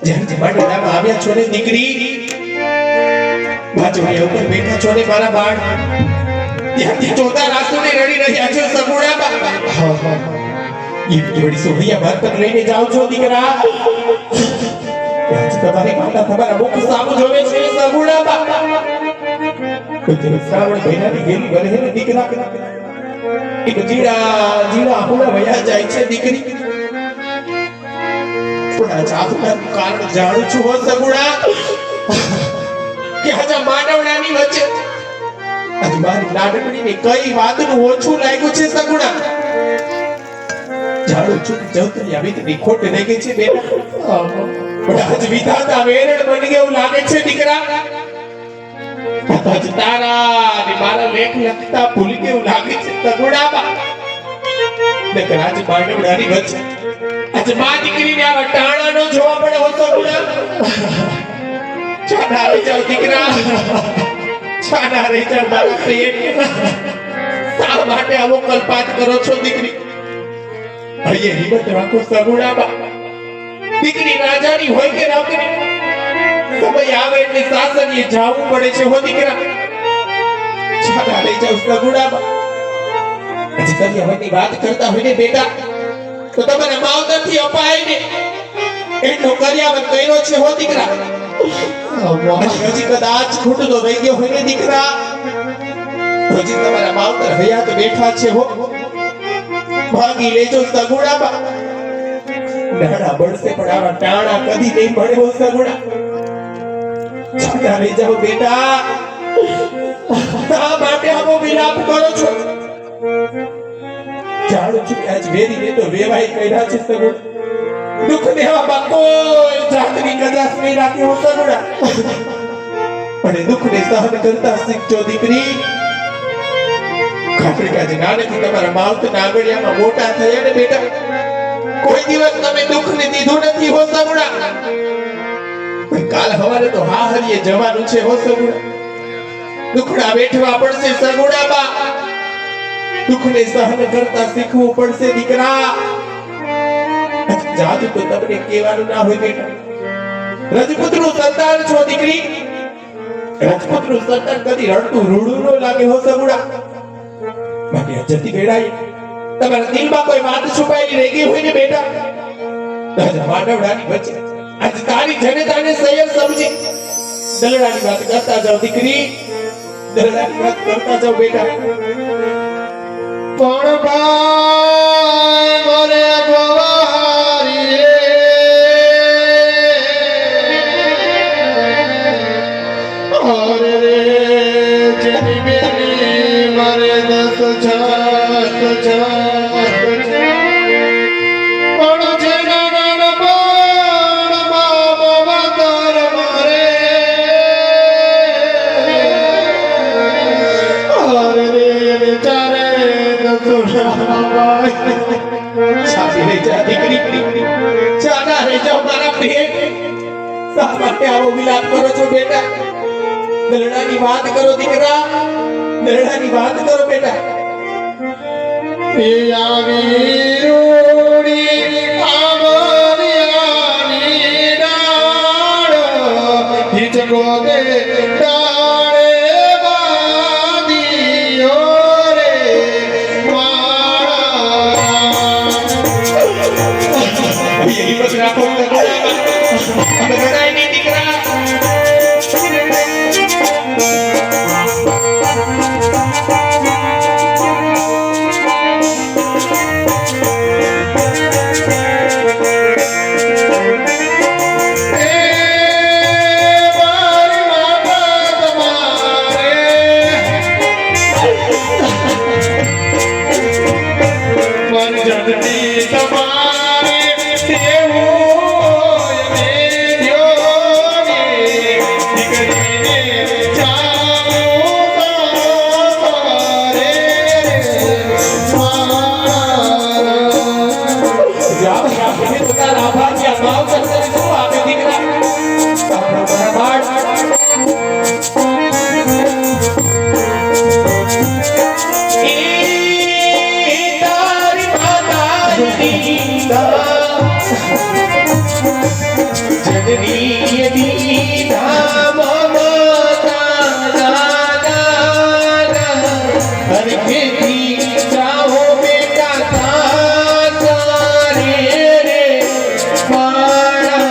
જ્યારથી બાટલામાં આવ્યા છો ને દીકરી, બાજુની ઉપર બેઠા છો ને મારા બાળ, ત્યાંથી ચોથા રાસોને રડી રહ્યા છો સગુણા બા. એ વળી સોડિયા બાર પર લઈને જાઓ છો દીકરા. આજ તમારી માતા તમારા મુખ સામુ જોવે છે સગુણા બા. શ્રાવણ મહિનાની ગેલી બને ને દીકરા, એક જીડા જીડા આપણા વયા જાય છે દીકરી. થોડા જાતના કારણ જાણું છું હો સગુણા, કે હજા માંડવડાની વચ્ચે આજ મારી લાડકડીને કઈ વાતનું ઓછું લાગ્યું છે સગુણા. જાણું છું કે જવતરી આવી તો ખોટ રહી ગઈ છે બેટા, પણ આજ વિધાતા વેરણ બની ગયું લાગે છે દીકરા. આજ તારા ને મારા લેખ લખતા ભૂલી ગયું લાગે છે સગુણા બા. નકર આજ માંડવડાની વચ્ચે આજ માં દીકરીને આવા ટાણાનો જોવા પડે હો સગુણા. છાના રહી જાવ દીકરા, છાના રહી જાવ મારા પ્રિય. શા માટે આવો કલ્પાત કરો છો દીકરી? અહીંયા હિંમત રાખો સગુણા બા. દીકરી રાજાની હોય કે નોકરી, સમય આવે એટલે સાસરીએ જાવું પડે છે હો દીકરા. છાના રહી જાવ સગુણા બા. હજી કરિયાવરની વાત કરતા હોય ને બેટા, તો તમારા માવતરથી અપાય ને એટલો કરિયાવર કર્યો છે હો દીકરા. હજી કદાચ ખૂટતો રહી ગયો હોય ને દીકરા, હજી તમારા માવતર હયાત બેઠા છે હો. ભાગી લેજો સગુણા બા. નાણા બળશે પણ આવા ટાણા કદી નહીં મળે હો સગુણા. છાના રહી જાઓ બેટા. શા માટે આવો વિલાપ કરો છો? જાણું છું કે આજ વેરીને તો વેવાઈ કર્યા છે સગુણા. દુઃખ દેવામાં કોઈ જાતની કદાચ નહીં રાખી હો સગુણા. પણ એ દુઃખને સહન કરતા શીખજો દીકરી. ખાતરી કે આજે નાનેથી તમારા માવતરના આંગળિયામાં મોટા થયા ને બેટા, કોઈ દિવસ તમે દુઃખને દીધું નથી હો સગુણા. પણ કાલ સવારે તો હાહરીએ જવાનું છે હો સગુણા. દુઃખડા વેઠવા પડશે સગુણા બા. દુઃખને સહન કરતા શીખવું પડશે દીકરા. જાજુ તો તમને કહેવાનું ના હોય બેટા, રજપૂતનું સંતાન છો દીકરી. રજપૂતનું સંતાન કદી રડતું રૂડું ન લાગે હો સગુણા. બાકી જતી વેળાએ તમારા દિલમાં કોઈ વાત છુપાયેલી રહી ગઈ હોય ને બેટા, રાજા માંડવડાની વચ્ચે આજ તારી જનતાને સહી સમજી દલડાની વાત કરતા જાઓ દીકરી. દલડાની વાત કરતા જાઓ બેટા. પણ ભાઈ મને ભવારી અરે રે જેની બેની મારે દસ છાસ છાસ પણ જેના નાનપણમાં બવતર મારે અરે રે ચારે સાચી રહી જા દીકરી. છાના રહી જાઓ મારા પ્રિય. શા માટે આવો વિલાપ કરો છો બેટા? દલડાની વાત કરો દીકરા, દલડાની વાત કરો બેટા. એ આવી રૂડી આવરિયાની ડાળ હિચકો દે ડાળે બાંધ્યો રે હિંમત રાખો સગુણા બા. અમે રડાય નહીં દીકરા. જનની દીધા મમતા દાદા હર ખેતી જાઓ બેટા તારે રે મારા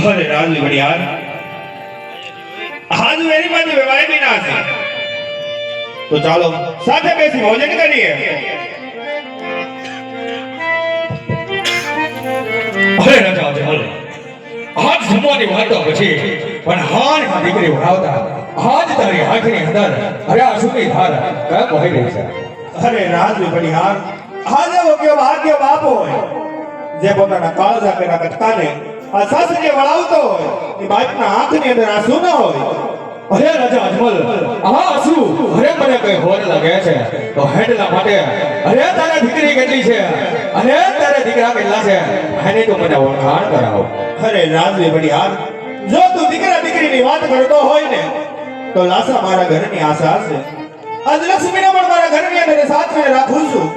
અરે રાજવી વડિયાર આજ વેરી માં વેવાય બી ના છે તો ચાલો સાથે બેસી ભોજન કરીએ. અરે રાજા જમલ આજ જમવાની વાતો પછી પણ હાર દીકરી ભણાવતા આજ તારી આંખની અંદર અરે આંસુની ધાર કેમ વહી રહી છે? અરે રાજવી વડિયાર આજે કે ભાગ્ય બાપ હોય જે પોતાના કાળજા પેલા કટકાને આ સાસરીએ વળાવતો હોય એ બાપના આંખની અંદર આંસુ ન હોય. અરે રાજા અજમલ આ આંસુ અરે મને કઈ હોર લાગે છે તો હેડલા માટે અરે તારા દીકરી કેટલી છે અને તારા દીકરા કેટલા છે એને તો મને ઓળખાણ કરાવો. અરે રાજવી વડિયાર જો તું દીકરા દીકરીની વાત કરતો હોય ને તો લાસા મારા ઘરની આશા છે. આજ લક્ષ્મીને પણ મારા ઘરની અંદર સાચવીને રાખું છું.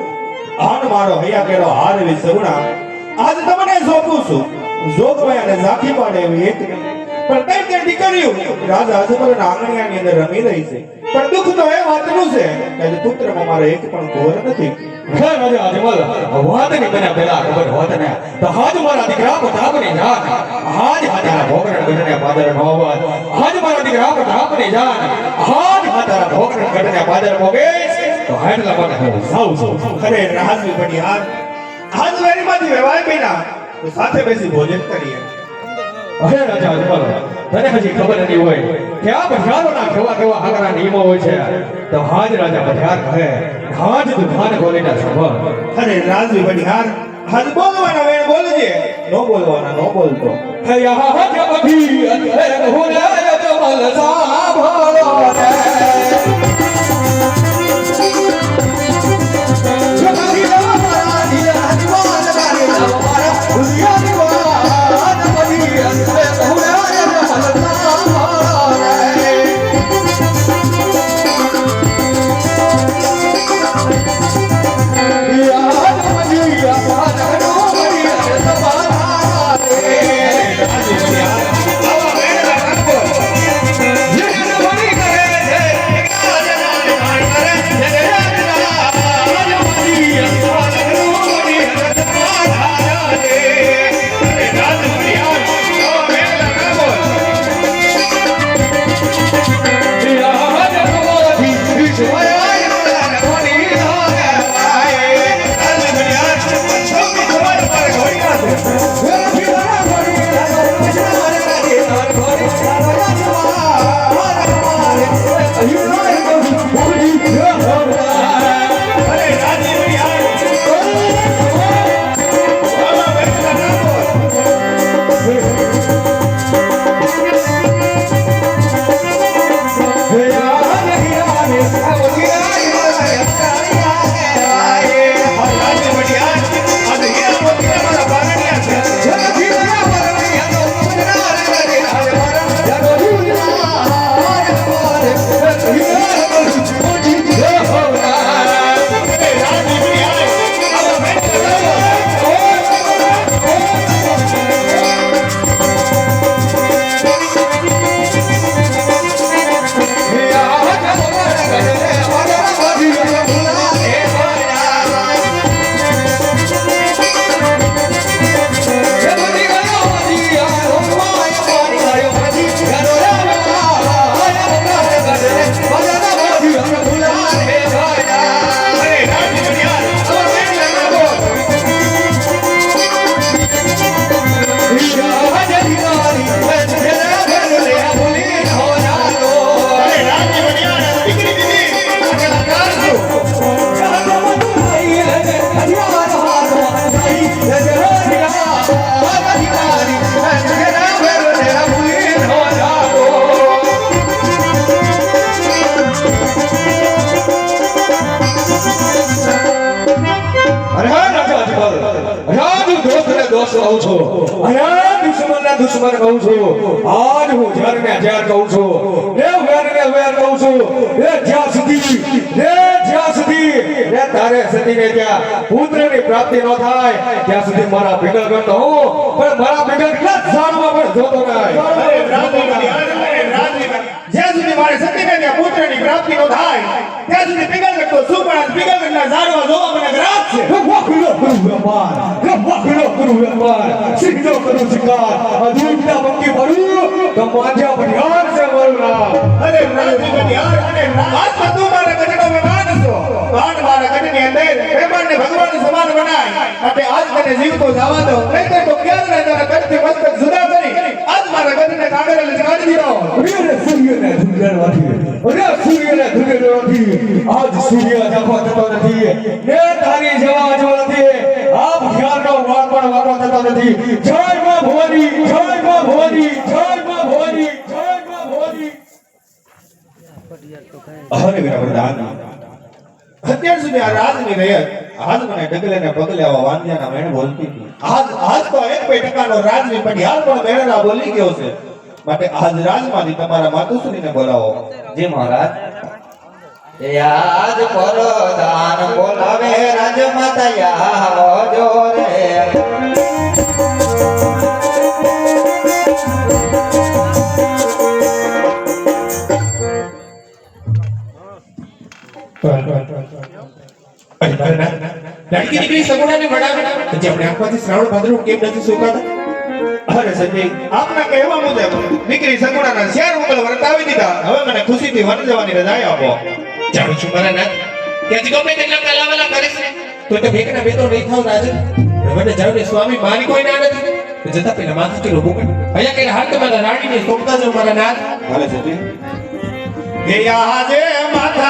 આન મારો હૈયા કેરો હાર એવી સગુણા આજ તમને સોંપું છું. જોગભાઈ અને ઝાંખી પાડે એવી એક નહીં પણ કઈ તે દીકરીઓ રાજા અજમલના આંગણિયાની અંદર રમી રહી છે. પણ દુઃખ તો એ વાતનું છે કે આજે પુત્રમાં મારો એક પણ ઘોર નથી. હે રાજા અજમલ વાતની મને પેલા ખબર હોત ને તો હાજ મારા દીકરા પ્રતાપની જાન હાજ હાજરા ભોગરણ ગઢને પાદર નો હોત હાજ મારા દીકરા પ્રતાપની જાન હાજ હાજરા ભોગરણ ગઢને પાદર મોગેશ તો હેડલા મને હું જાઉં છું. અરે રાજવી વડિયાર આજ વેરીમાંથી વેવાય બેના તો સાથે બેસી ભોજન કરીએ. અરે રાજા અજમલ તને હજી ખબર નથી હોય કે આ બધારોના કેવા કેવા આગળના નિયમો હોય છે તો હાજ રાજા બધાર કહે હાજ દુકાન ખોલીને સાંભળ. અરે રાજવી વડિયાર હાજ બોલવાના વેણ બોલજે નો બોલવાના નો બોલતો. હે યહાં હાજ અભી અંધેર હુલાય અજમલ સાંભળો રે આવા વેણ રાખો. Yeah. કહું છું અને દુશ્મનના દુશ્મન કહું છું આજ હું ઝેરને ઝેર કહું છું એ વેરને વેર કહું છું એ જ્યાં સુધી એ તારે સતીને ત્યાં પુત્રની પ્રાપ્તિ ન થાય ત્યાં સુધી મારા ભેગા કરતો હું પણ મારા ભેગા કેટલા ઝાડમાં પણ જોતો નહીં અરે રાજની બલિહાર, અરે રાજની બલિહાર. જ્યાં સુધી મારે સતીને ત્યાં પુત્રની પ્રાપ્તિ ન થાય ત્યાં સુધી પિંગલગઢ તો શું પણ આજ પિંગલગઢના ઝાડવા જોવા મને ગ્રાસ છે. વાકડો કરું વેપાર સીધો કરું શિકાર અધૂરના પંકી પડું તો માથ્યા બનિયાર છે મારું નામ અરે રાજની બલિહાર, અરે આજ તો તું મારા ગઢનો મહેમાન છો. આજ મારા ગઢની અંદર મહેમાનને ભગવાન સમાન બનાય એટલે આજ તને જીવતો જવા દો, નહીંતર તો ક્યારે તારા ગઢથી મસ્તક જુદા કરી આજ મારા ગઢને કાગળ લગાડી દીધો. સૂર્યને ધુંધળવાથી આજ સૂર્ય જપો થતો નથી ને તારી જવા જો નથી આ ભગવાનનો વાળ પણ વાળો થતો નથી. જય માં ભવાની, જય માં ભવાની, જય માં ભવાની, જય માં ભવાની. અરે વીરા પ્રધાન, અત્યાર સુધી આ રાજની રયત આજ મને ડગલે ને પગલે આવા વાંદિયાના મેણ બોલતી હતી. આજ તો 1% રાજની પઢિયાર પણ મેળા બોલી ગયો છે. માટે આજ રાજમાંથી તમારા માતુશ્રીને બોલાવો. જી મહારાજ યાદ કરો દાન બોલાવે રાજમાતા આવજો રે લડકી દીકરી સગુણાને વડાવે પછી આપણે આંખમાંથી શ્રાવણ ભાદરવું કેમ નથી સુકાતા? અરે સંજય, આપના કહેવા મુજબ દીકરી સગુણાના 4 મંગળ વર્તાવી દીધા. હવે મને ખુશીથી વન જવાની રજા આપો. જાણું છું મારા નાથ કે હજી ગમે તેટલા કલાવાલા કરીશ ને તો તે ભેગના બે તો નહીં થાવ રાજન. મને જાણને સ્વામી મારી કોઈ ના નથી તો જતા પેલા માથું કે રોબો અહીંયા કઈ હાલ તમારા રાણીને સોંપતા જાવ મારા નાથ. ભલે સંજય. હે આજે માથા